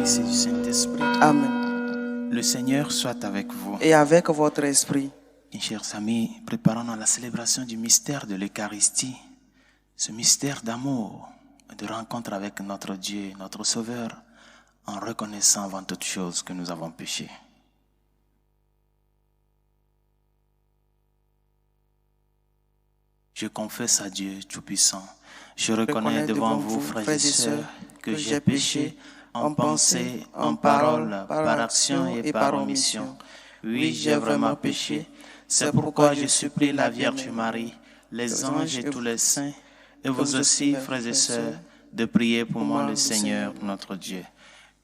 Fils et du Saint-Esprit. Amen. Le Seigneur soit avec vous. Et avec votre esprit. Mes chers amis, préparons-nous à la célébration du mystère de l'Eucharistie, ce mystère d'amour, de rencontre avec notre Dieu, notre Sauveur, en reconnaissant avant toute chose que nous avons péché. Je confesse à Dieu Tout-Puissant, je reconnais devant vous, frères et sœurs, que j'ai péché en pensée, en parole, par action et par omission. Oui, j'ai vraiment péché. C'est pourquoi je supplie la Vierge Marie, les anges et tous les saints, et vous aussi, frères et sœurs, de prier pour moi le Seigneur, notre Dieu.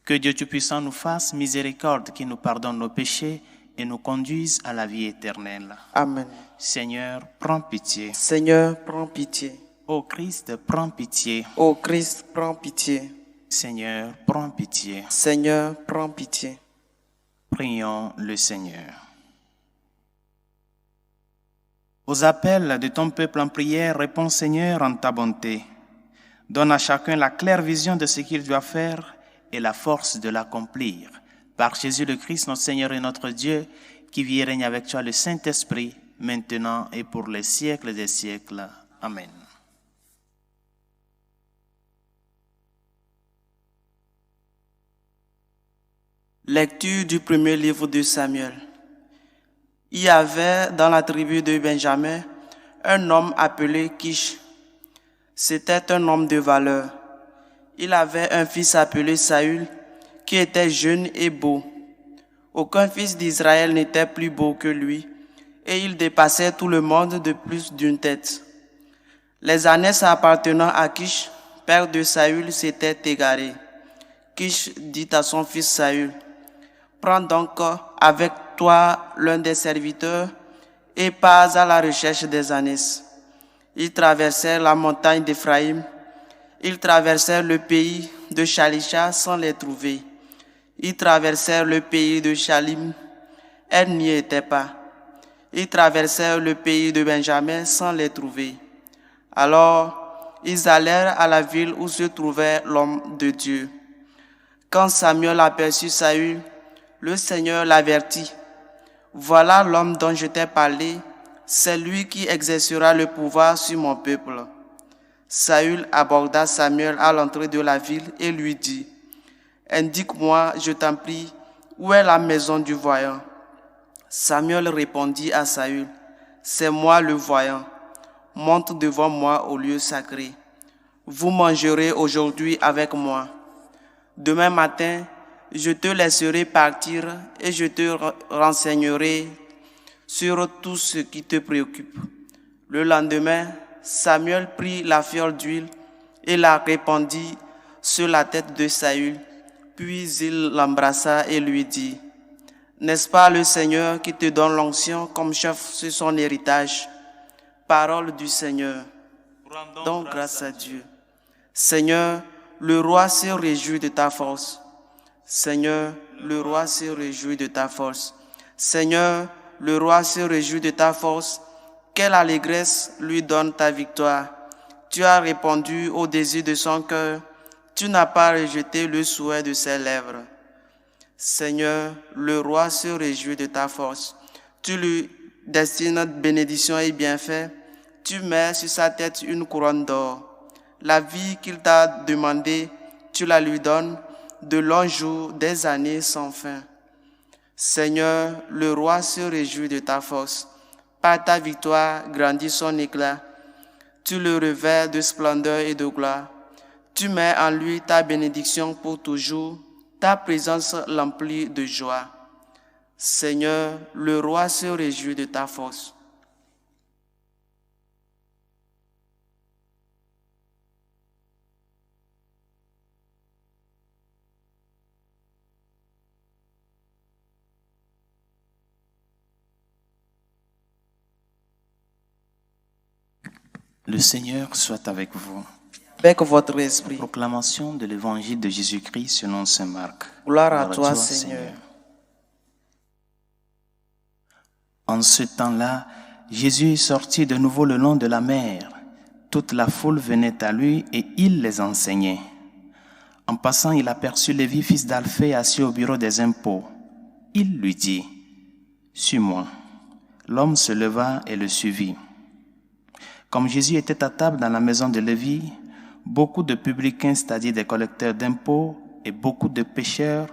Que Dieu Tout-Puissant nous fasse miséricorde, qui nous pardonne nos péchés et nous conduise à la vie éternelle. Amen. Seigneur, prends pitié. Seigneur, prends pitié. Ô Christ, prends pitié. Ô Christ, prends pitié. Seigneur, prends pitié. Seigneur, prends pitié. Prions le Seigneur. Aux appels de ton peuple en prière, réponds Seigneur en ta bonté. Donne à chacun la claire vision de ce qu'il doit faire et la force de l'accomplir. Par Jésus le Christ, notre Seigneur et notre Dieu, qui vit et règne avec toi le Saint-Esprit, maintenant et pour les siècles des siècles. Amen. Lecture du premier livre de Samuel. Il y avait dans la tribu de Benjamin un homme appelé Kish. C'était un homme de valeur. Il avait un fils appelé Saül qui était jeune et beau. Aucun fils d'Israël n'était plus beau que lui et il dépassait tout le monde de plus d'une tête. Les ânesses appartenant à Kish, père de Saül, s'étaient égarées. Kish dit à son fils Saül: prends donc avec toi l'un des serviteurs et pars à la recherche des ânesses. Ils traversèrent la montagne d'Éphraïm. Ils traversèrent le pays de Shalisha sans les trouver. Ils traversèrent le pays de Shalim. Elles n'y étaient pas. Ils traversèrent le pays de Benjamin sans les trouver. Alors, ils allèrent à la ville où se trouvait l'homme de Dieu. Quand Samuel aperçut Saül, le Seigneur l'avertit: voilà l'homme dont je t'ai parlé, c'est lui qui exercera le pouvoir sur mon peuple. Saül aborda Samuel à l'entrée de la ville et lui dit: indique-moi, je t'en prie, où est la maison du voyant? Samuel répondit à Saül: c'est moi le voyant. Monte devant moi au lieu sacré. Vous mangerez aujourd'hui avec moi. Demain matin, je te laisserai partir et je te renseignerai sur tout ce qui te préoccupe. Le lendemain, Samuel prit la fiole d'huile et la répandit sur la tête de Saül. Puis il l'embrassa et lui dit: n'est-ce pas le Seigneur qui te donne l'onction comme chef sur son héritage? Parole du Seigneur. Rendons grâce à Dieu. Seigneur, le roi se réjouit de ta force. Seigneur, le roi se réjouit de ta force. Seigneur, le roi se réjouit de ta force. Quelle allégresse lui donne ta victoire. Tu as répondu au désir de son cœur. Tu n'as pas rejeté le souhait de ses lèvres. Seigneur, le roi se réjouit de ta force. Tu lui destines bénédiction et bienfait. Tu mets sur sa tête une couronne d'or. La vie qu'il t'a demandée, tu la lui donnes, de longs jours, des années sans fin. Seigneur, le roi se réjouit de ta force. Par ta victoire grandit son éclat. Tu le revers de splendeur et de gloire. Tu mets en lui ta bénédiction pour toujours. Ta présence l'emplit de joie. Seigneur, le roi se réjouit de ta force. Le Seigneur soit avec vous. Avec votre esprit. Proclamation de l'évangile de Jésus-Christ selon saint Marc. Gloire à toi, Seigneur. En ce temps-là, Jésus est sorti de nouveau le long de la mer. Toute la foule venait à lui et il les enseignait. En passant, il aperçut Lévi, fils d'Alphée, assis au bureau des impôts. Il lui dit, « Suis-moi ». L'homme se leva et le suivit. Comme Jésus était à table dans la maison de Lévi, beaucoup de publicains, c'est-à-dire des collecteurs d'impôts, et beaucoup de pécheurs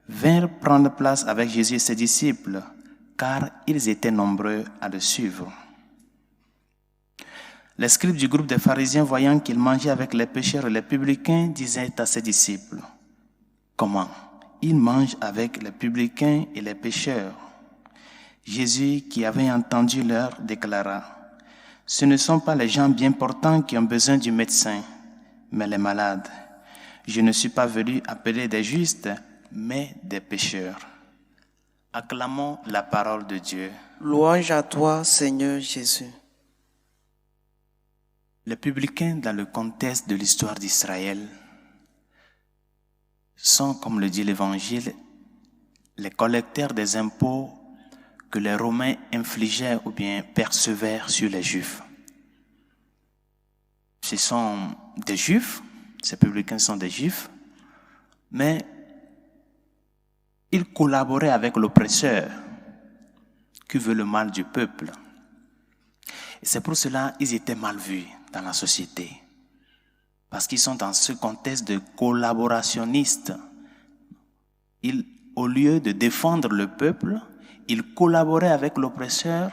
vinrent prendre place avec Jésus et ses disciples, car ils étaient nombreux à le suivre. Les scribes du groupe des pharisiens, voyant qu'il mangeait avec les pécheurs et les publicains, disaient à ses disciples, « Comment? Il mange avec les publicains et les pécheurs. » Jésus, qui avait entendu, leur déclara, « Ce ne sont pas les gens bien portants qui ont besoin du médecin, mais les malades. Je ne suis pas venu appeler des justes, mais des pécheurs. » Acclamons la parole de Dieu. Louange à toi, Seigneur Jésus. Les publicains, dans le contexte de l'histoire d'Israël, sont, comme le dit l'Évangile, les collecteurs des impôts que les Romains infligeaient ou bien percevaient sur les Juifs. Ce sont des Juifs, ces publicains sont des Juifs, mais ils collaboraient avec l'oppresseur qui veut le mal du peuple. Et c'est pour cela qu'ils étaient mal vus dans la société. Parce qu'ils sont dans ce contexte de collaborationnistes. Au lieu de défendre le peuple, ils collaboraient avec l'oppresseur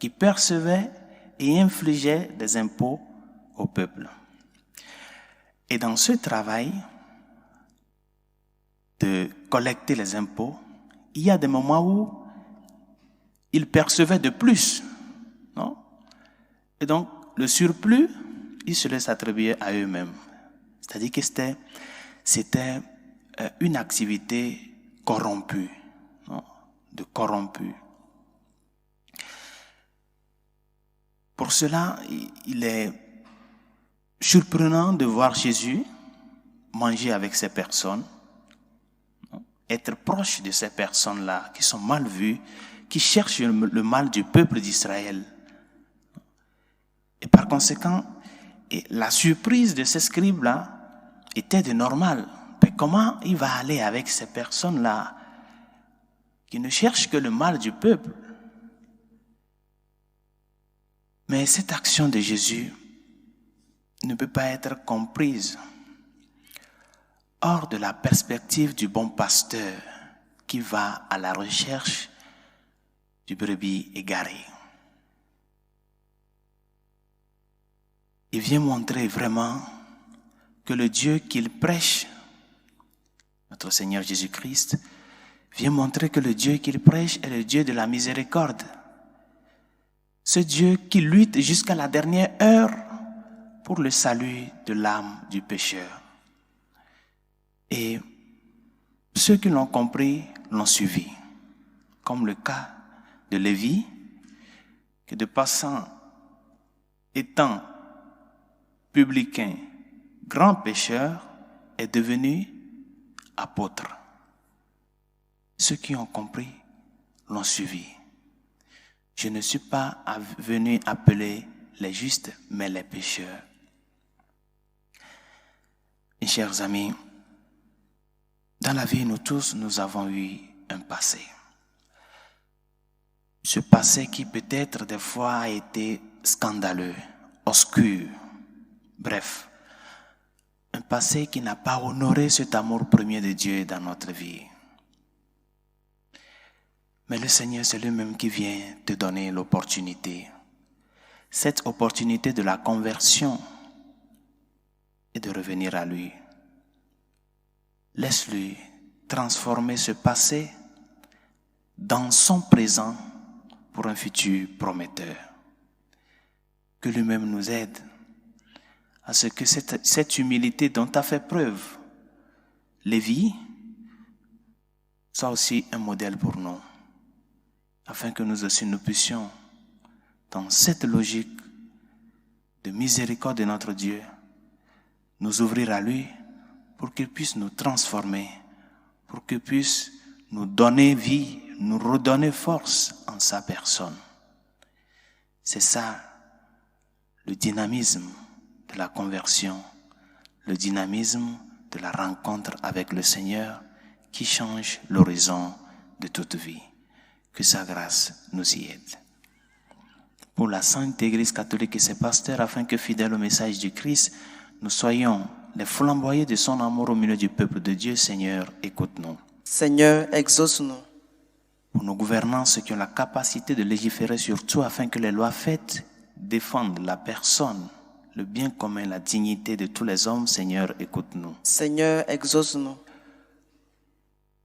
qui percevait et infligeait des impôts au peuple. Et dans ce travail de collecter les impôts, il y a des moments où ils percevaient de plus, non? Et donc, le surplus, ils se laissent attribuer à eux-mêmes. C'est-à-dire que c'était une activité corrompue, non? De corrompu. Pour cela, il est surprenant de voir Jésus manger avec ces personnes, non? Être proche de ces personnes-là qui sont mal vues, qui cherchent le mal du peuple d'Israël. Et par conséquent, la surprise de ces scribes-là était de normal. Mais comment il va aller avec ces personnes-là qui ne cherchent que le mal du peuple? Mais cette action de Jésus ne peut pas être comprise hors de la perspective du bon pasteur qui va à la recherche du brebis égaré. Il vient montrer vraiment que le Dieu qu'il prêche, notre Seigneur Jésus-Christ, vient montrer que le Dieu qu'il prêche est le Dieu de la miséricorde. Ce Dieu qui lutte jusqu'à la dernière heure pour le salut de l'âme du pécheur. Et ceux qui l'ont compris l'ont suivi, comme le cas de Lévi, que de passant étant publicain, grand pécheur, est devenu apôtre. Ceux qui ont compris l'ont suivi. Je ne suis pas venu appeler les justes, mais les pécheurs. Mes chers amis, dans la vie, nous tous, nous avons eu un passé. Ce passé qui peut-être des fois a été scandaleux, obscur, bref, un passé qui n'a pas honoré cet amour premier de Dieu dans notre vie. Mais le Seigneur, c'est lui-même qui vient te donner l'opportunité. Cette opportunité de la conversion et de revenir à lui. Laisse-lui transformer ce passé dans son présent pour un futur prometteur. Que lui-même nous aide à ce que cette humilité dont tu as fait preuve, Lévi, soit aussi un modèle pour nous, afin que nous aussi nous puissions, dans cette logique de miséricorde de notre Dieu, nous ouvrir à lui pour qu'il puisse nous transformer, pour qu'il puisse nous donner vie, nous redonner force en sa personne. C'est ça, le dynamisme de la conversion, le dynamisme de la rencontre avec le Seigneur qui change l'horizon de toute vie. Que sa grâce nous y aide. Pour la Sainte Église catholique et ses pasteurs, afin que, fidèles au message du Christ, nous soyons les flamboyants de son amour au milieu du peuple de Dieu, Seigneur, écoute-nous. Seigneur, exauce-nous. Pour nos gouvernants, ceux qui ont la capacité de légiférer sur tout, afin que les lois faites défendent la personne, le bien commun, la dignité de tous les hommes, Seigneur, écoute-nous. Seigneur, exauce-nous.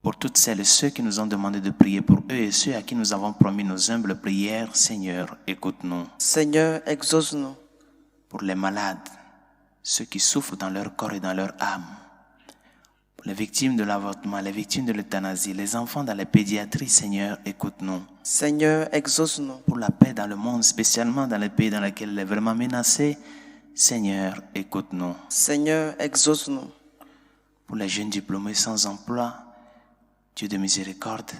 Pour toutes celles et ceux qui nous ont demandé de prier pour eux et ceux à qui nous avons promis nos humbles prières, Seigneur, écoute-nous. Seigneur, exauce-nous. Pour les malades, ceux qui souffrent dans leur corps et dans leur âme, pour les victimes de l'avortement, les victimes de l'euthanasie, les enfants dans les pédiatries, Seigneur, écoute-nous. Seigneur, exauce-nous. Pour la paix dans le monde, spécialement dans les pays dans lesquels elle est vraiment menacée, Seigneur, écoute-nous. Seigneur, exauce-nous. Pour les jeunes diplômés sans emploi, Dieu de miséricorde,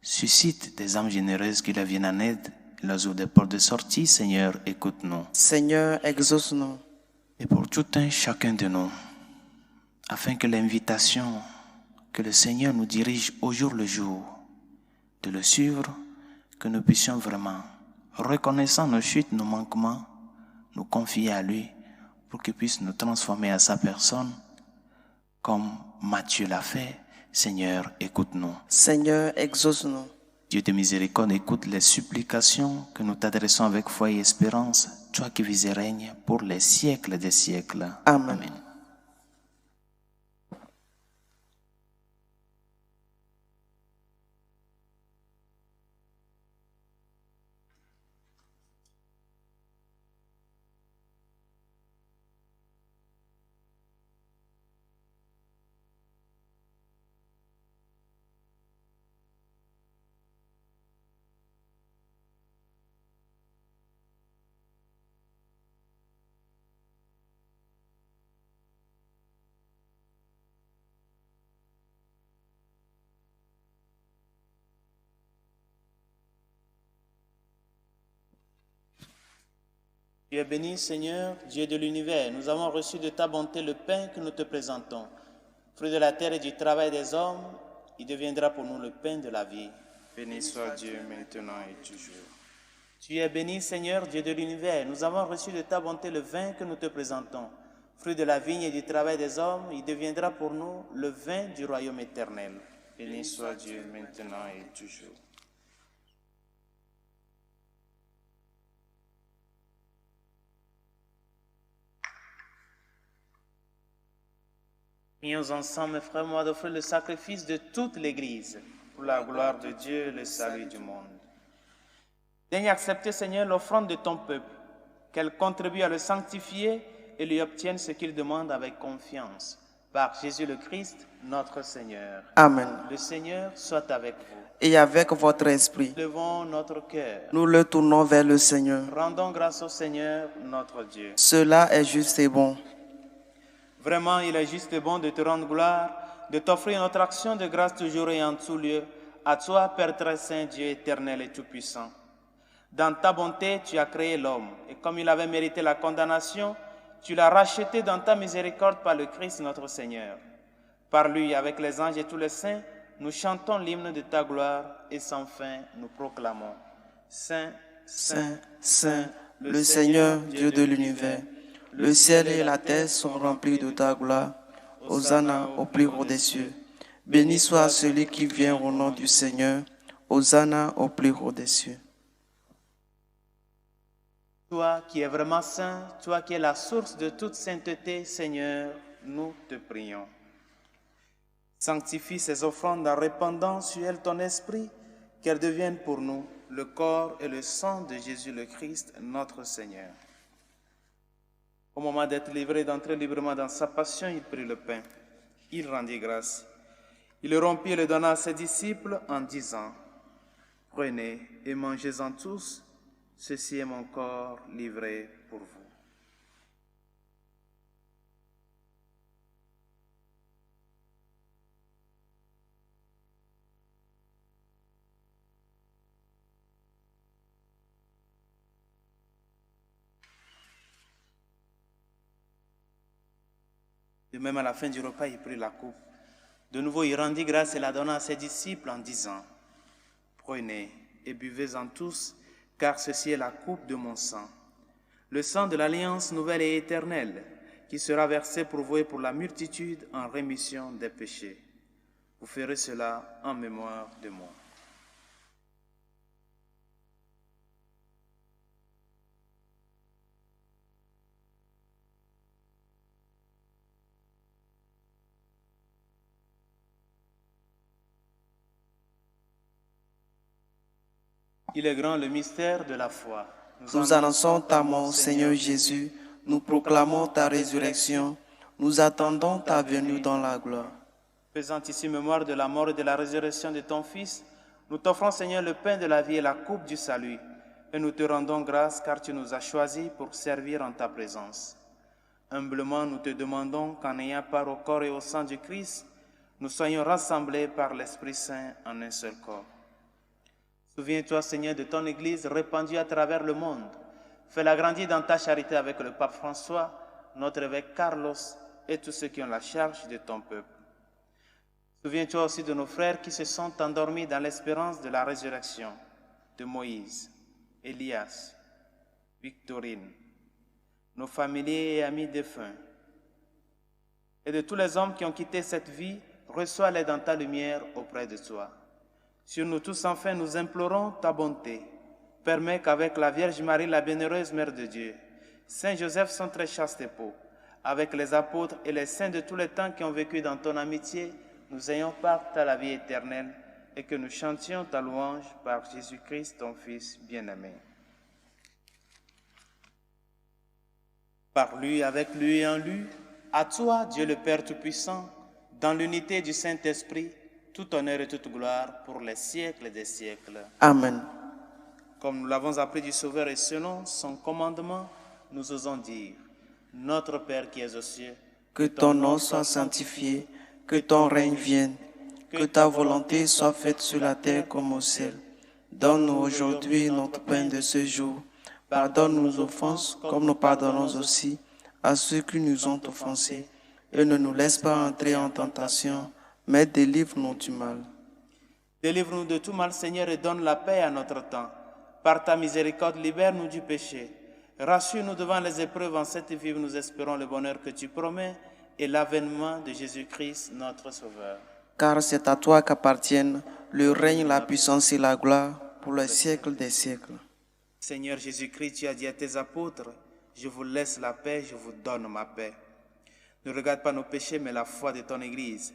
suscite des âmes généreuses qui leur viennent en aide, et leur ouvrent des portes de sortie, Seigneur, écoute-nous. Seigneur, exauce-nous. Et pour tout un chacun de nous, afin que l'invitation que le Seigneur nous dirige au jour le jour, de le suivre, que nous puissions vraiment, reconnaissant nos chutes, nos manquements, nous confier à lui pour qu'il puisse nous transformer à sa personne, comme Matthieu l'a fait. Seigneur, écoute-nous. Seigneur, exauce-nous. Dieu de miséricorde, écoute les supplications que nous t'adressons avec foi et espérance, toi qui vis et règnes pour les siècles des siècles. Amen. Amen. Tu es béni, Seigneur, Dieu de l'univers. Nous avons reçu de ta bonté le pain que nous te présentons. Fruit de la terre et du travail des hommes, il deviendra pour nous le pain de la vie. Béni soit Dieu maintenant et toujours. Tu es béni, Seigneur, Dieu de l'univers. Nous avons reçu de ta bonté le vin que nous te présentons. Fruit de la vigne et du travail des hommes, il deviendra pour nous le vin du royaume éternel. Béni soit Dieu maintenant et toujours. Prions ensemble, mes frères, moi, d'offrir le sacrifice de toute l'Église. Pour la gloire de Dieu et le salut du monde. Daigne accepter, Seigneur, l'offrande de ton peuple, qu'elle contribue à le sanctifier et lui obtienne ce qu'il demande avec confiance. Par Jésus le Christ, notre Seigneur. Amen. Le Seigneur soit avec vous. Et avec votre esprit, Levons notre cœur. nous le tournons vers le Seigneur. Rendons grâce au Seigneur, notre Dieu. Cela est juste et bon. Vraiment, il est juste et bon de te rendre gloire, de t'offrir notre action de grâce toujours et en tout lieu, à toi, Père très saint, Dieu éternel et tout-puissant. Dans ta bonté, tu as créé l'homme, et comme il avait mérité la condamnation, tu l'as racheté dans ta miséricorde par le Christ notre Seigneur. Par lui, avec les anges et tous les saints, nous chantons l'hymne de ta gloire, et sans fin, nous proclamons. Saint, Saint, Saint, le Seigneur, Dieu de l'univers. Le ciel et la terre sont remplis de ta gloire. Hosanna au plus haut des cieux. Béni soit celui qui vient au nom du Seigneur. Hosanna au plus haut des cieux. Toi qui es vraiment saint, toi qui es la source de toute sainteté, Seigneur, nous te prions. Sanctifie ces offrandes en répandant sur elles ton esprit, qu'elles deviennent pour nous le corps et le sang de Jésus le Christ, notre Seigneur. Au moment d'être livré, d'entrer librement dans sa passion, il prit le pain. Il rendit grâce. Il le rompit et le donna à ses disciples en disant, « Prenez et mangez-en tous, ceci est mon corps livré pour vous. » De même, à la fin du repas, il prit la coupe. De nouveau, il rendit grâce et la donna à ses disciples en disant, « Prenez et buvez-en tous, car ceci est la coupe de mon sang, le sang de l'alliance nouvelle et éternelle, qui sera versé pour vous et pour la multitude en rémission des péchés. Vous ferez cela en mémoire de moi. » Il est grand le mystère de la foi. Nous annonçons ta mort, Seigneur Jésus. Nous proclamons ta résurrection. Nous attendons ta venue dans la gloire. Faisant ici mémoire de la mort et de la résurrection de ton Fils, nous t'offrons, Seigneur, le pain de la vie et la coupe du salut. Et nous te rendons grâce car tu nous as choisis pour servir en ta présence. Humblement, nous te demandons qu'en ayant part au corps et au sang du Christ, nous soyons rassemblés par l'Esprit Saint en un seul corps. Souviens-toi, Seigneur, de ton Église répandue à travers le monde. Fais-la grandir dans ta charité avec le pape François, notre évêque Carlos et tous ceux qui ont la charge de ton peuple. Souviens-toi aussi de nos frères qui se sont endormis dans l'espérance de la résurrection, de Moïse, Elias, Victorine, nos familiers et amis défunts, et de tous les hommes qui ont quitté cette vie, reçois-les dans ta lumière auprès de toi. Sur nous tous, enfin, nous implorons ta bonté. Permets qu'avec la Vierge Marie, la bienheureuse Mère de Dieu, Saint Joseph, son très chaste époux, avec les apôtres et les saints de tous les temps qui ont vécu dans ton amitié, nous ayons part à la vie éternelle et que nous chantions ta louange par Jésus-Christ, ton Fils bien-aimé. Par lui, avec lui et en lui, à toi, Dieu le Père Tout-Puissant, dans l'unité du Saint-Esprit, tout honneur et toute gloire pour les siècles des siècles. Amen. Comme nous l'avons appris du Sauveur et selon son commandement, nous osons dire, Notre Père qui es aux cieux, que ton nom soit sanctifié, que ton règne vienne, que ta volonté soit faite sur la terre comme au ciel. Donne-nous aujourd'hui notre pain de ce jour. Pardonne nos offenses comme nous pardonnons aussi à ceux qui nous ont offensés. Et ne nous laisse pas entrer en tentation, mais délivre-nous du mal. Délivre-nous de tout mal, Seigneur, et donne la paix à notre temps. Par ta miséricorde, libère-nous du péché. Rassure-nous devant les épreuves en cette vie où nous espérons le bonheur que tu promets et l'avènement de Jésus-Christ, notre Sauveur. Car c'est à toi qu'appartiennent le règne, la puissance et la gloire pour les siècles des siècles. Seigneur Jésus-Christ, tu as dit à tes apôtres, « Je vous laisse la paix, je vous donne ma paix. » Ne regarde pas nos péchés, mais la foi de ton Église.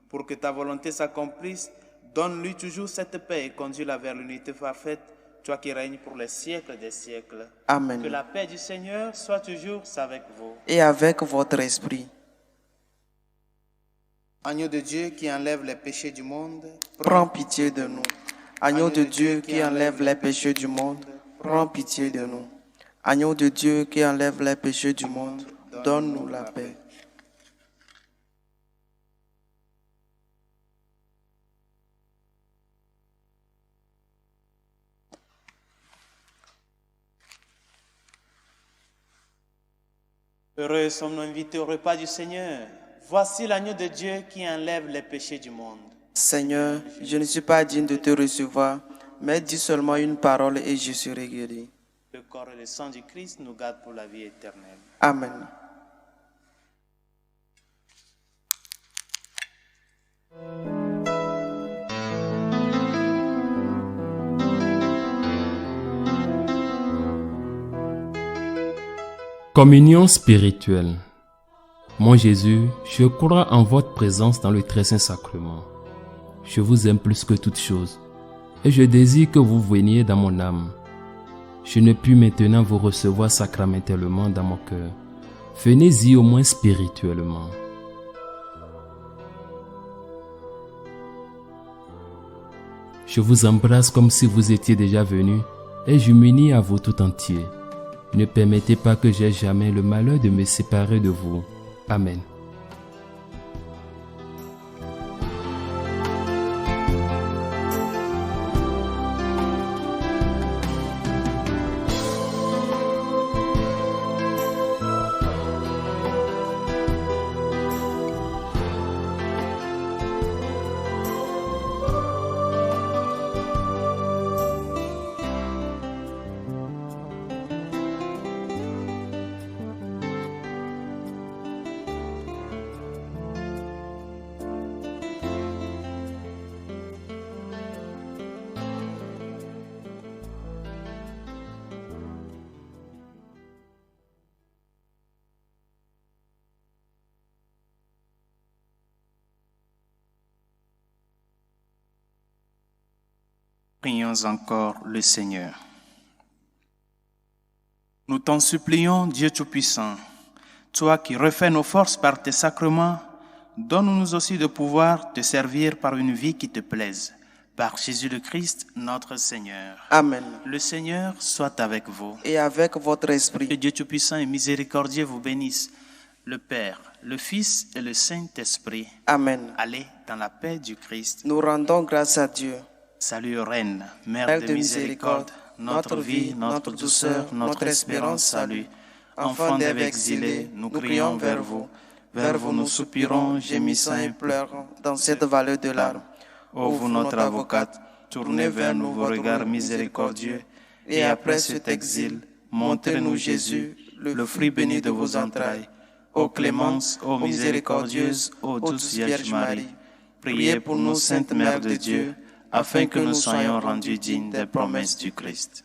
Pour que ta volonté s'accomplisse, donne-lui toujours cette paix et conduis-la vers l'unité parfaite, toi qui règnes pour les siècles des siècles. Amen. Que la paix du Seigneur soit toujours avec vous. Et avec votre esprit. Agneau de Dieu qui enlève les péchés du monde, prends pitié de nous. Agneau de Dieu qui enlève les péchés du monde, prends pitié de nous. Agneau de Dieu qui enlève les péchés du monde, donne-nous la paix. Heureux sommes-nous invités au repas du Seigneur. Voici l'agneau de Dieu qui enlève les péchés du monde. Seigneur, je ne suis pas digne de te recevoir, mais dis seulement une parole et je serai guéri. Le corps et le sang du Christ nous gardent pour la vie éternelle. Amen. Communion spirituelle. Mon Jésus, je crois en votre présence dans le très saint sacrement. Je vous aime plus que toute chose et je désire que vous veniez dans mon âme. Je ne puis maintenant vous recevoir sacramentellement dans mon cœur. Venez-y au moins spirituellement. Je vous embrasse comme si vous étiez déjà venu et je m'unis à vous tout entier. Ne permettez pas que j'aie jamais le malheur de me séparer de vous. Amen. Prions encore le Seigneur. Nous t'en supplions, Dieu Tout-Puissant, toi qui refais nos forces par tes sacrements, donne-nous aussi de pouvoir te servir par une vie qui te plaise. Par Jésus le Christ, notre Seigneur. Amen. Le Seigneur soit avec vous. Et avec votre Que esprit. Dieu Tout-Puissant et miséricordieux vous bénisse, le Père, le Fils et le Saint-Esprit. Amen. Allez dans la paix du Christ. Nous rendons grâce à Dieu. Salut Reine, Mère Mère de miséricorde, notre vie, notre douceur, notre espérance, salut. Enfants d'Ève exilés, nous crions vers vous. Vers vous nous soupirons, gémissant et pleurons dans cette vallée de larmes. Ô vous notre avocate, tournez vers nous vos regards miséricordieux, et après cet exil, montrez-nous Jésus, le fruit béni de vos entrailles. Ô clémence, ô miséricordieuse, ô douce Vierge Marie, priez pour nous, Sainte Mère de Dieu, afin que nous soyons rendus dignes des promesses du Christ.